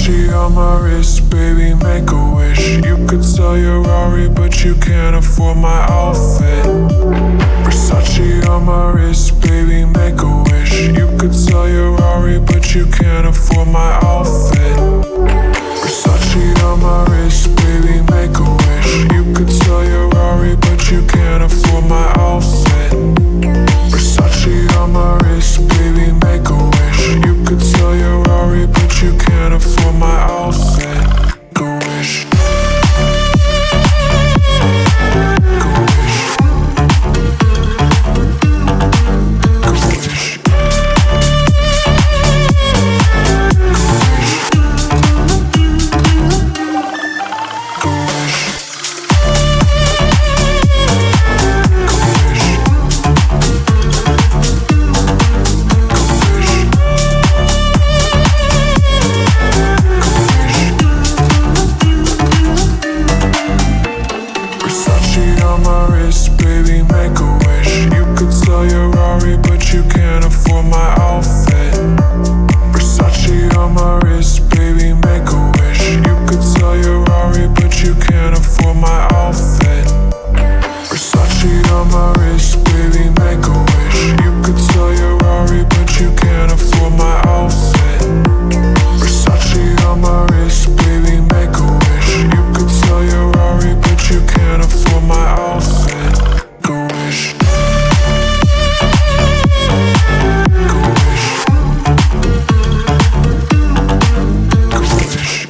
Versace on my wrist, baby, make a wish. You could sell your Rari, but you can't afford my outfit. Versace on my wrist, baby, make a wish. You could sell your Rari, but you can't afford my outfit. Versace on my wrist, baby, make a wish. You could sell your Rari, but you can't afford my outfit. Versace on my wrist, baby, make a wish. You could sell your Rari, but you can't afford my outfit. Go wish. Go wish. Go wish. Go wish. Versace on my wrist, baby, make a wish. You could sell your Rari, but you can't afford my outfit. Versace on my wrist, baby, make a wish. You could sell your Rari, but you can't afford my outfit. Versace on my wrist, baby, make a wish. You could sell your Rari, but you can't afford my outfit. Versace on my wrist, baby, make a wish. You could sell your Rari, but you can't afford my outfit. Go wish. Go wish. Go wish.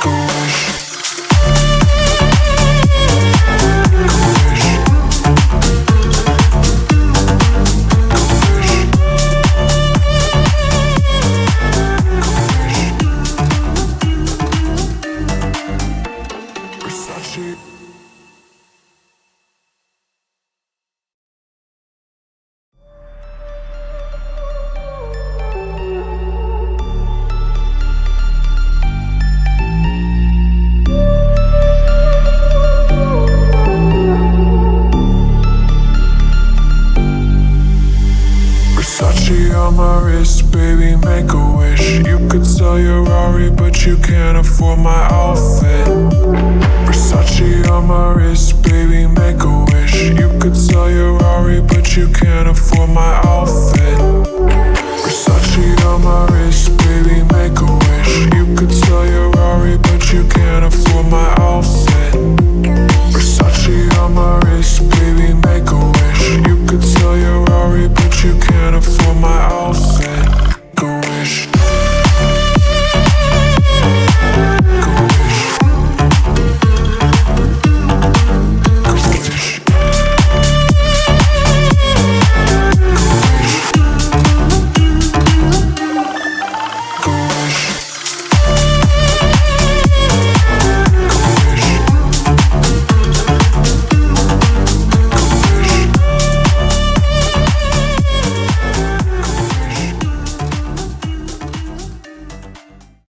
Go wish. Versace. Versace on my wrist, baby, make a wish. You could sell your Rari, but you can't afford my outfit. Versace on my wrist, baby, make a wish. You could sell your Rari, but you can't afford my outfit.